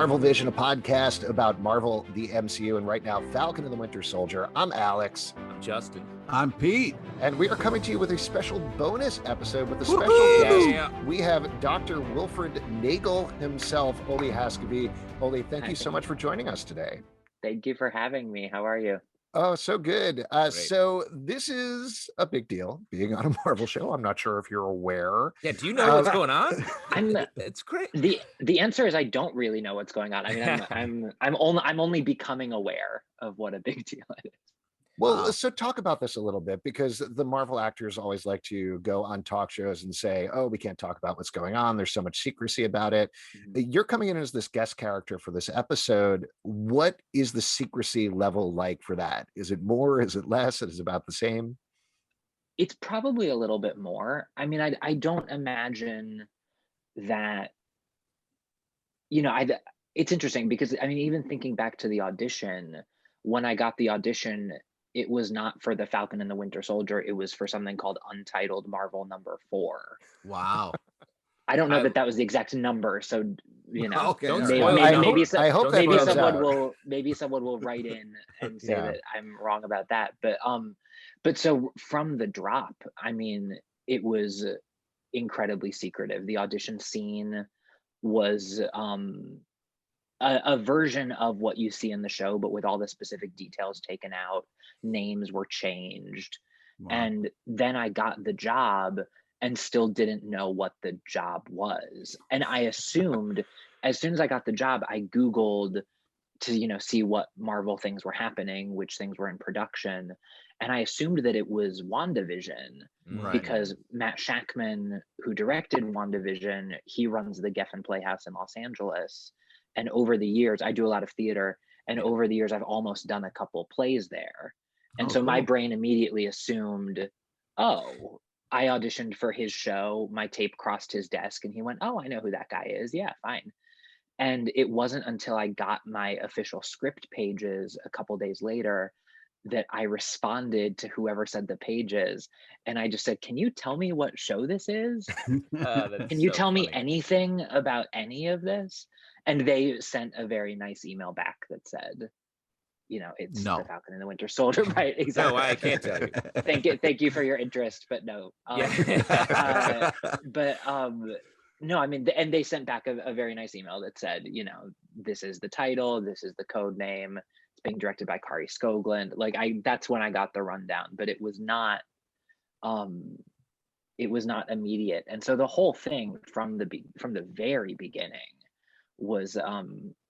Marvel Vision, a podcast about Marvel, the MCU, and right now, Falcon and the Winter Soldier. I'm Alex. I'm Justin. I'm Pete. And we are coming to you with a special bonus episode with a special guest. Yeah. We have Dr. Wilfred Nagel himself, Olli Haaskivi. Olli, thank you so much for joining us today. Thank you for having me. How are you? Oh, so good. So this is a big deal, being on a Marvel show. I'm not sure if you're aware. Yeah, do you know what's going on? It's great. The answer is I don't really know what's going on. I mean, I'm only becoming aware of what a big deal it is. Well, so talk about this a little bit, because the Marvel actors always like to go on talk shows and say, oh, we can't talk about what's going on. There's so much secrecy about it. Mm-hmm. You're coming in as this guest character for this episode. What is the secrecy level like for that? Is it more? Is it less? Is it about the same? It's probably a little bit more. I mean, I don't imagine that, it's interesting because, I mean, even thinking back to the audition, when I got the audition, it was not for the Falcon and the Winter Soldier. It was for something called Untitled Marvel number 4. Wow. I don't know that was the exact number. So, okay. Maybe someone will write in and say that I'm wrong about that. But so from the drop, I mean, it was incredibly secretive. The audition scene was a version of what you see in the show, but with all the specific details taken out. Names were changed. Wow. And then I got the job and still didn't know what the job was. And I assumed, as soon as I got the job, I Googled to, see what Marvel things were happening, which things were in production. And I assumed that it was WandaVision, right, because Matt Shakman, who directed WandaVision, he runs the Geffen Playhouse in Los Angeles. And over the years, I do a lot of theater, and over the years, I've almost done a couple plays there. And so my brain immediately assumed, oh, I auditioned for his show, my tape crossed his desk, and he went, oh, I know who that guy is. Yeah, fine. And it wasn't until I got my official script pages a couple days later that I responded to whoever said the pages. And I just said, can you tell me what show this is? Can you tell me anything about any of this? And they sent a very nice email back that said, it's the Falcon and the Winter Soldier, right? Exactly. No, I can't tell you. Thank you for your interest, but no. No, I mean, and they sent back a very nice email that said, this is the title, this is the code name, it's being directed by Kari Skogland. That's when I got the rundown, but it was not immediate. And so the whole thing from the very beginning was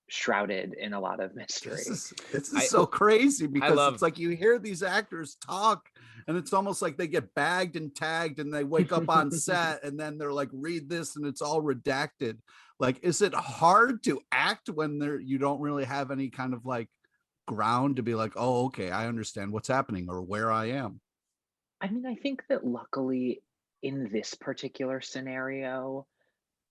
shrouded in a lot of mystery. This is so crazy, because it's like you hear these actors talk and it's almost like they get bagged and tagged and they wake up on set and then they're like, read this, and it's all redacted. Like, is it hard to act when you don't really have any kind of like ground to be like, oh, okay, I understand what's happening or where I am? I mean, I think that luckily in this particular scenario,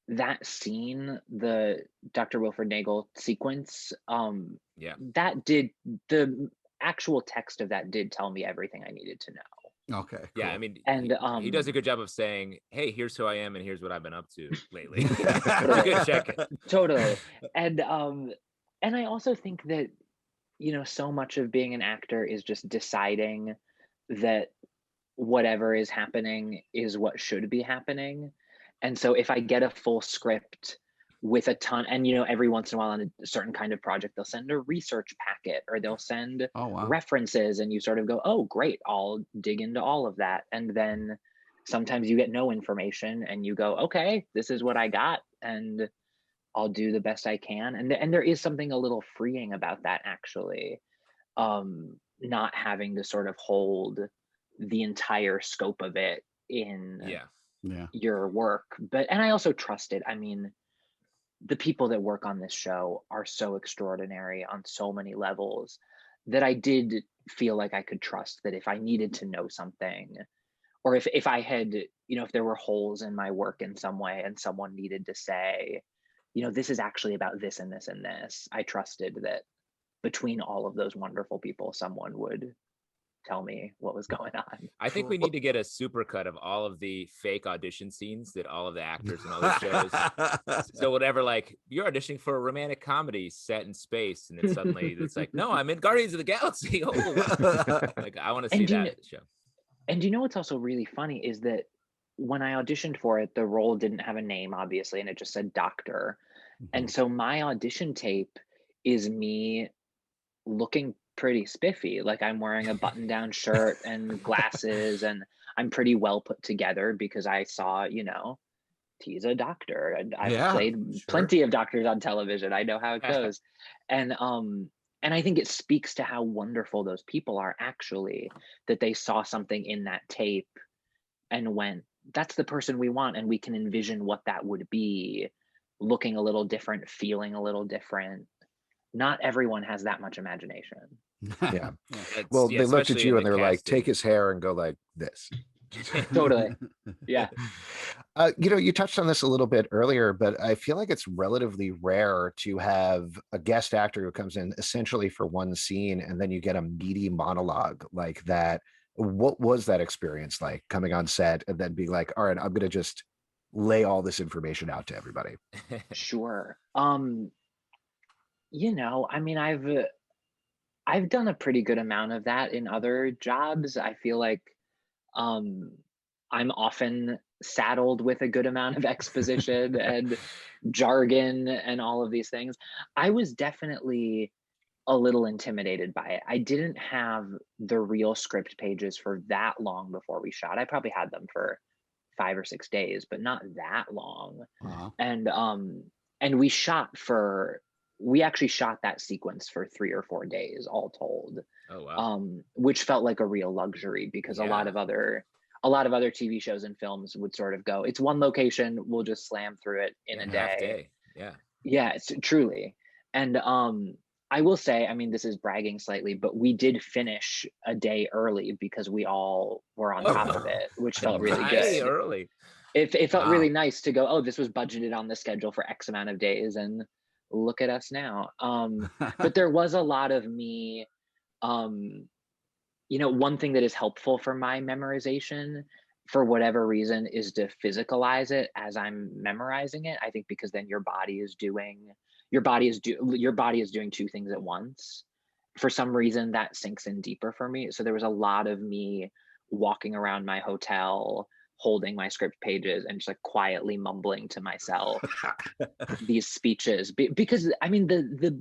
that scene, the Dr. Wilfred Nagel sequence, that did, the actual text of that did tell me everything I needed to know. Okay. Cool. Yeah, I mean, and he does a good job of saying, hey, here's who I am and here's what I've been up to lately. Good check. Totally. And I also think that, so much of being an actor is just deciding that whatever is happening is what should be happening. And so if I get a full script with a ton, and every once in a while on a certain kind of project, they'll send a research packet or they'll send references, and you sort of go, oh, great, I'll dig into all of that. And then sometimes you get no information and you go, okay, this is what I got, and I'll do the best I can. And there is something a little freeing about that, actually, not having to sort of hold the entire scope of it in your work. And I also trusted, I mean, the people that work on this show are so extraordinary on so many levels that I did feel like I could trust that if I needed to know something, or if I had, if there were holes in my work in some way and someone needed to say, this is actually about this and this and this, I trusted that between all of those wonderful people, someone would tell me what was going on. I think we need to get a supercut of all of the fake audition scenes that all of the actors in all these shows. So whatever, like you're auditioning for a romantic comedy set in space, and then suddenly it's like, no, I'm in Guardians of the Galaxy. Oh, like I want to see that show. And you know what's also really funny is that when I auditioned for it, the role didn't have a name, obviously, and it just said doctor. And so my audition tape is me looking pretty spiffy. Like I'm wearing a button-down shirt and glasses, and I'm pretty well put together because I saw, you know, he's a doctor, and I've played plenty of doctors on television. I know how it goes. And I think it speaks to how wonderful those people are, actually, that they saw something in that tape and went, that's the person we want, and we can envision what that would be, looking a little different, feeling a little different. Not everyone has that much imagination. Yeah. Well, they looked at you and they're like, take his hair and go like this. Totally. Yeah. You know, you touched on this a little bit earlier, but I feel like it's relatively rare to have a guest actor who comes in essentially for one scene and then you get a meaty monologue like that. What was that experience like, coming on set and then being like, all right, I'm going to just lay all this information out to everybody? Sure. You know, I mean, I've done a pretty good amount of that in other jobs. I feel like I'm often saddled with a good amount of exposition and jargon and all of these things. I was definitely a little intimidated by it. I didn't have the real script pages for that long before we shot. I probably had them for 5 or 6 days, but not that long. And we actually shot that sequence for 3 or 4 days all told. Oh wow. Which felt like a real luxury, because a lot of other TV shows and films would sort of go, it's one location, we'll just slam through it in a day. Yeah, it's truly. And I will say, I mean, this is bragging slightly, but we did finish a day early because we all were on top of it, which felt really good. Early. It felt really nice to go, oh, this was budgeted on the schedule for X amount of days, and look at us now. But there was a lot of me, you know, one thing that is helpful for my memorization, for whatever reason, is to physicalize it as I'm memorizing it. I think because then your body is doing 2 things at once. For some reason that sinks in deeper for me. So there was a lot of me walking around my hotel, holding my script pages and just like quietly mumbling to myself these speeches, because I mean the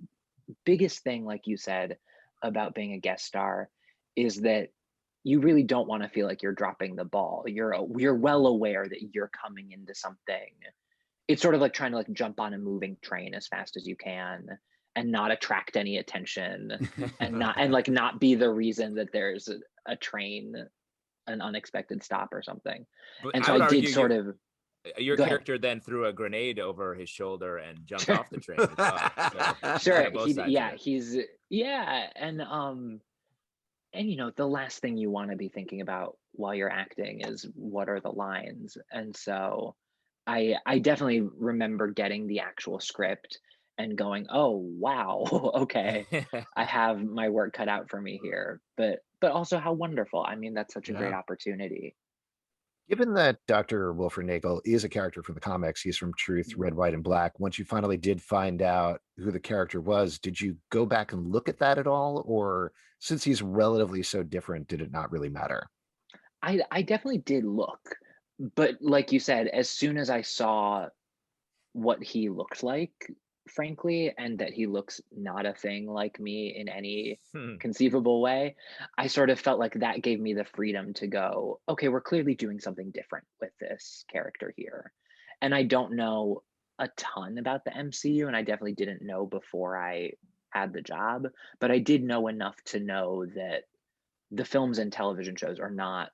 biggest thing, like you said, about being a guest star is that you really don't want to feel like you're dropping the ball. You're well aware that you're coming into something. It's sort of like trying to like jump on a moving train as fast as you can and not attract any attention and not be the reason that there's a train, an unexpected stop or something. But and so I did sort of. Your character then threw a grenade over his shoulder and jumped off the train. And you know, the last thing you want to be thinking about while you're acting is what are the lines. And so I definitely remember getting the actual script and going, oh wow, okay, I have my work cut out for me here. But also how wonderful. I mean, that's such a great opportunity. Given that Dr. Wilfred Nagel is a character from the comics, he's from Truth, Red, White, and Black. Once you finally did find out who the character was, did you go back and look at that at all? Or since he's relatively so different, did it not really matter? I definitely did look. But like you said, as soon as I saw what he looked like, frankly, and that he looks not a thing like me in any conceivable way, I sort of felt like that gave me the freedom to go, okay, we're clearly doing something different with this character here. And I don't know a ton about the MCU, and I definitely didn't know before I had the job, but I did know enough to know that the films and television shows are not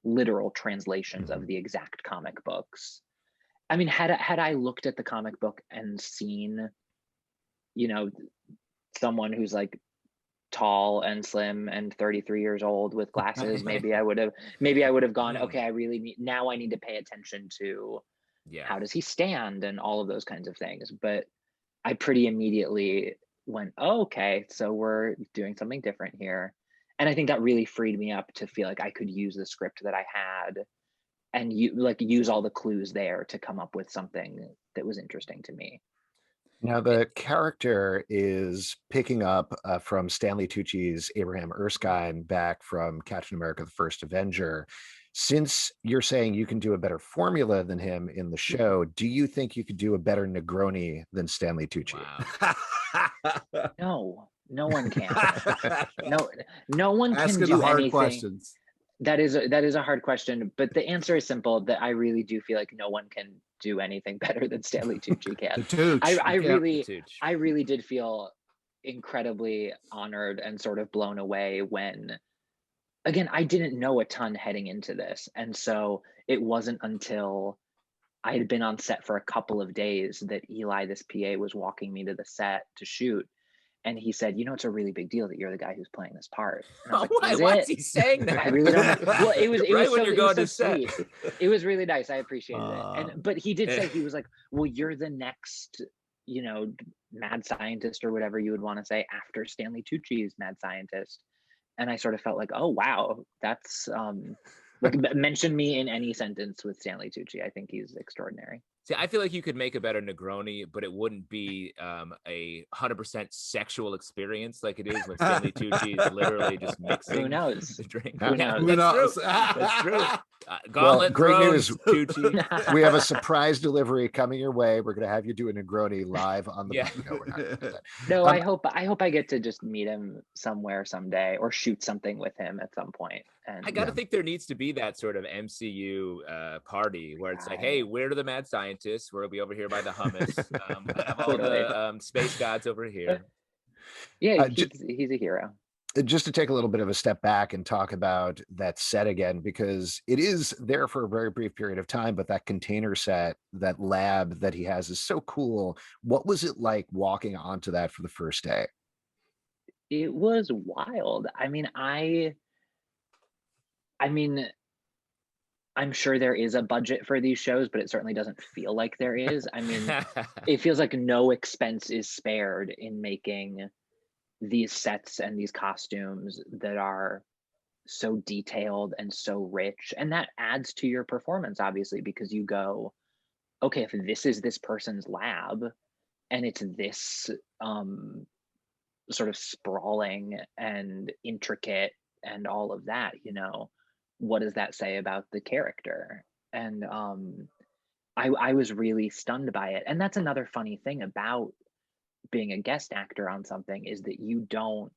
literal translations of the exact comic books. I mean, had I looked at the comic book and seen, you know, someone who's like tall and slim and 33 years old with glasses, maybe I would have gone, okay, I need to pay attention to how does he stand and all of those kinds of things. But I pretty immediately went, oh, okay, so we're doing something different here. I think that really freed me up to feel like I could use the script that I had and use all the clues there to come up with something that was interesting to me. Now, the character is picking up from Stanley Tucci's Abraham Erskine back from Captain America: The First Avenger. Since you're saying you can do a better formula than him in the show, do you think you could do a better Negroni than Stanley Tucci? Wow. No one can. No one can do the hard anything. Questions. That is a hard question, but the answer is simple. That I really do feel like no one can do anything better than Stanley Tucci can. I really did feel incredibly honored and sort of blown away when, again, I didn't know a ton heading into this, and so it wasn't until I had been on set for a couple of days that Eli, this PA, was walking me to the set to shoot. And he said, it's a really big deal that you're the guy who's playing this part. And I was like, why is he saying that? I really don't know. Well, it was right when so, you're going to set. It was really nice. I appreciated it. But he did say, he was like, well, you're the next, mad scientist or whatever you would want to say after Stanley Tucci's mad scientist. And I sort of felt like, oh, wow, that's mention me in any sentence with Stanley Tucci. I think he's extraordinary. See, I feel like you could make a better Negroni, but it wouldn't be a 100% sexual experience like it is when Stanley Tucci is literally just mixing. Who knows? The drink. Who knows? That's true. Gauntlet great throws, news. Tucci. We have a surprise delivery coming your way. We're going to have you do a Negroni live on the. Yeah. No, we're not gonna do that. No, I hope I get to just meet him somewhere someday or shoot something with him at some point. And I gotta think there needs to be that sort of MCU party where it's like, hey, we're the mad scientists. We'll be over here by the hummus. Have all the space gods over here. Yeah, he's a hero. Just to take a little bit of a step back and talk about that set again, because it is there for a very brief period of time, but that container set, that lab that he has is so cool. What was it like walking onto that for the first day? It was wild. I mean, I'm sure there is a budget for these shows, but it certainly doesn't feel like there is. I mean, it feels like no expense is spared in making these sets and these costumes that are so detailed and so rich. And that adds to your performance, obviously, because you go, okay, if this is this person's lab and it's this sort of sprawling and intricate and all of that, what does that say about the character? And I was really stunned by it. And that's another funny thing about being a guest actor on something, is that you don't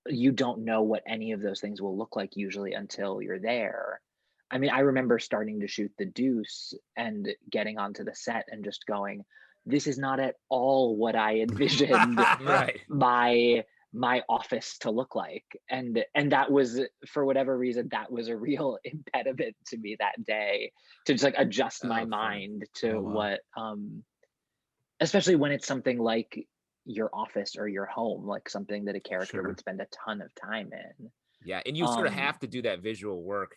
know what any of those things will look like usually until you're there. I mean, I remember starting to shoot The Deuce and getting onto the set and just going, this is not at all what I envisioned my office to look like. And that was, for whatever reason, that was a real impediment to me that day, to just like adjust my mind to what especially when it's something like your office or your home, like something that a character would spend a ton of time in. Yeah, and you sort of have to do that visual work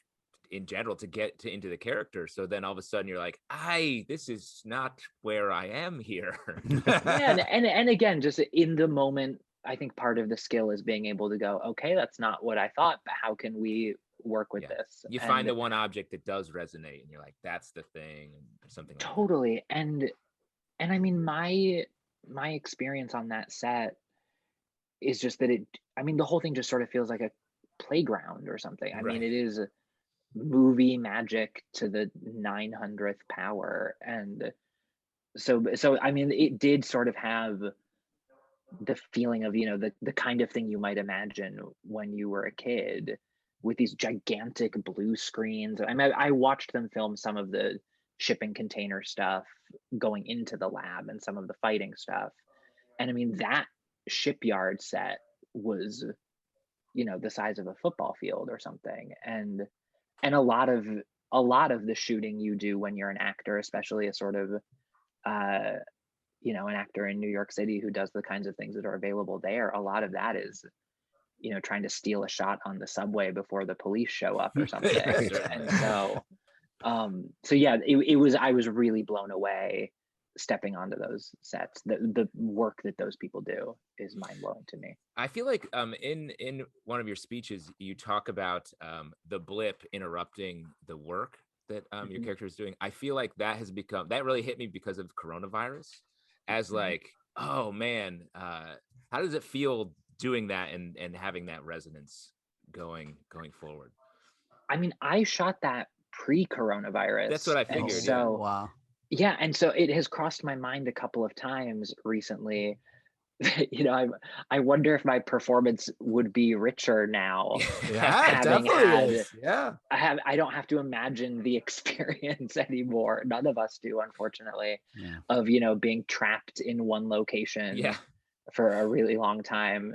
in general to get into the character. So then all of a sudden you're like, this is not where I am here. Yeah, and again, just in the moment, I think part of the skill is being able to go, okay, that's not what I thought, but how can we work with this? You find the one object that does resonate and you're like, that's the thing, or something like totally. And I mean, my experience on that set is just that the whole thing just sort of feels like a playground or something. I mean, it is movie magic to the 900th power. And so I mean, it did sort of have the feeling of, the kind of thing you might imagine when you were a kid, with these gigantic blue screens. I mean, I watched them film some of the shipping container stuff going into the lab and some of the fighting stuff. And I mean, that shipyard set was, the size of a football field or something. And a lot of the shooting you do when you're an actor, especially a sort of, an actor in New York City who does the kinds of things that are available there, a lot of that is, trying to steal a shot on the subway before the police show up or something. And so yeah, it was, I was really blown away stepping onto those sets. The work that those people do is mind-blowing to me. I feel like in one of your speeches, you talk about the blip interrupting the work that your character is doing. I feel like that really hit me because of coronavirus, as like, oh man, how does it feel doing that and having that resonance going forward? I mean, I shot that pre-coronavirus. That's what I figured. So wow. Yeah, and so it has crossed my mind a couple of times recently. You know, I wonder if my performance would be richer now. Yeah, definitely is. Yeah. I don't have to imagine the experience anymore. None of us do, unfortunately, of, you know, being trapped in one location for a really long time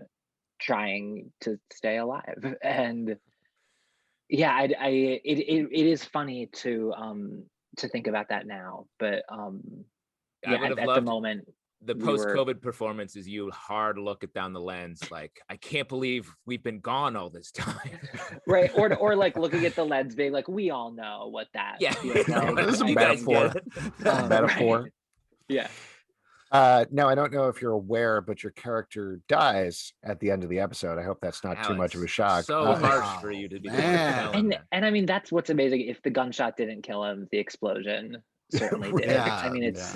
trying to stay alive. And yeah, it is funny to think about that now, but at the moment, the post-COVID performance is you hard look it down the lens, like, I can't believe we've been gone all this time. Right. Or like looking at the lens being like, we all know what that feels like. This is a metaphor. Metaphor. Right. Yeah. Now, I don't know if you're aware, but your character dies at the end of the episode. I hope that's not too much of a shock. So harsh for you to be doing. And I mean, that's what's amazing. If the gunshot didn't kill him, the explosion certainly did. I mean, it's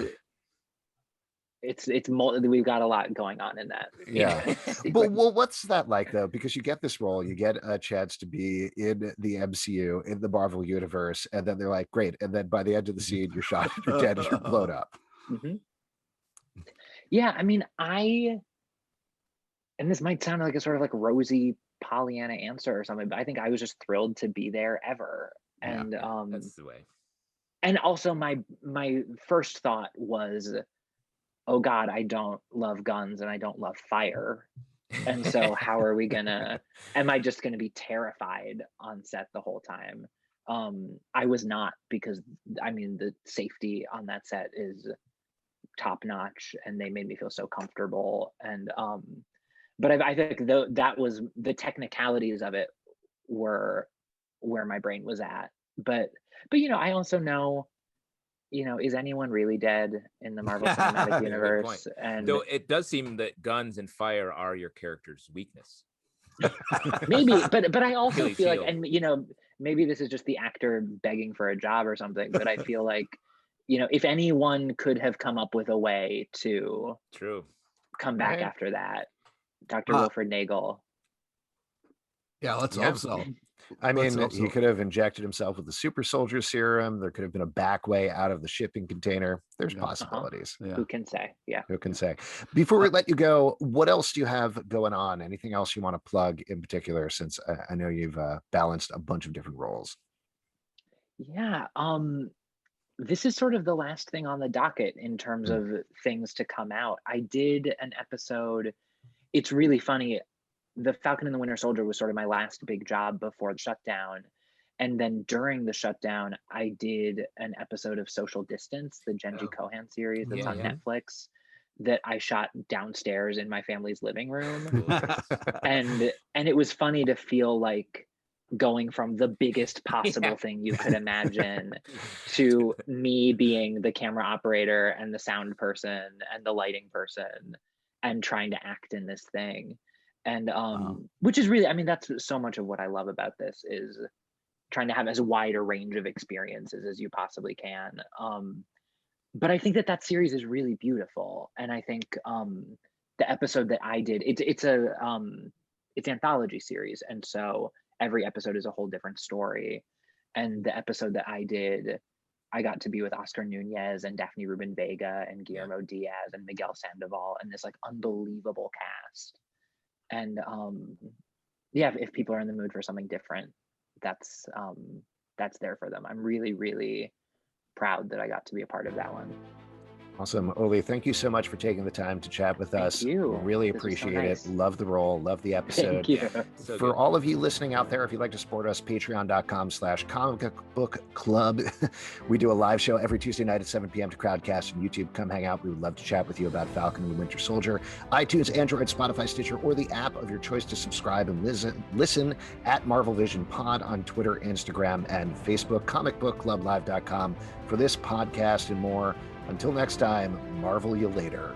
we've got a lot going on in that. Yeah. Well, what's that like though? Because you get this role, you get a chance to be in the MCU, in the Marvel universe, and then they're like, great. And then by the end of the scene, you're shot, you're dead, you're blown up. Yeah, I mean, and this might sound like a sort of like rosy Pollyanna answer or something, but I think I was just thrilled to be there ever. And that's the way. And also my first thought was, oh God, I don't love guns and I don't love fire. And so how are we am I just gonna be terrified on set the whole time? I was not, because I mean, the safety on that set is top notch and they made me feel so comfortable. And but I think that was the technicalities of it were where my brain was at. But you know, I also know, you know, is anyone really dead in the Marvel Cinematic Universe? And though it does seem that guns and fire are your character's weakness. Maybe, but I also feel like, and you know, maybe this is just the actor begging for a job or something, but I feel like, you know, if anyone could have come up with a way to come back after that, Dr. Wilfred Nagel. Yeah, let's hope so. I mean, he could have injected himself with the super soldier serum. There could have been a back way out of the shipping container. There's possibilities. Who can say? Who can say? Before we let you go, what else do you have going on? Anything else you want to plug in particular, since I know you've balanced a bunch of different roles? Yeah. This is sort of the last thing on the docket in terms of things to come out. I did an episode. It's really funny. The Falcon and the Winter Soldier was sort of my last big job before the shutdown. And then during the shutdown, I did an episode of Social Distance, the Genji Kohan series that's on Netflix, that I shot downstairs in my family's living room. And it was funny to feel like going from the biggest possible thing you could imagine to me being the camera operator and the sound person and the lighting person and trying to act in this thing. And which is really, I mean, that's so much of what I love about this, is trying to have as wide a range of experiences as you possibly can. But I think that series is really beautiful. And I think the episode that I did, it's anthology series. And so every episode is a whole different story. And the episode that I did, I got to be with Oscar Nunez and Daphne Rubin Vega and Guillermo Diaz and Miguel Sandoval and this like unbelievable cast. And if people are in the mood for something different, that's there for them. I'm really, really proud that I got to be a part of that one. Awesome. Olli, thank you so much for taking the time to chat with us. Thank you. Really appreciate it. Love the role. Love the episode. Thank you. For all of you listening out there, if you'd like to support us, patreon.com/comic book club. We do a live show every Tuesday night at 7 p.m. to Crowdcast and YouTube. Come hang out. We would love to chat with you about Falcon and the Winter Soldier. iTunes, Android, Spotify, Stitcher, or the app of your choice to subscribe and listen at Marvel Vision Pod on Twitter, Instagram, and Facebook. comicbookclublive.com for this podcast and more. Until next time, marvel you later.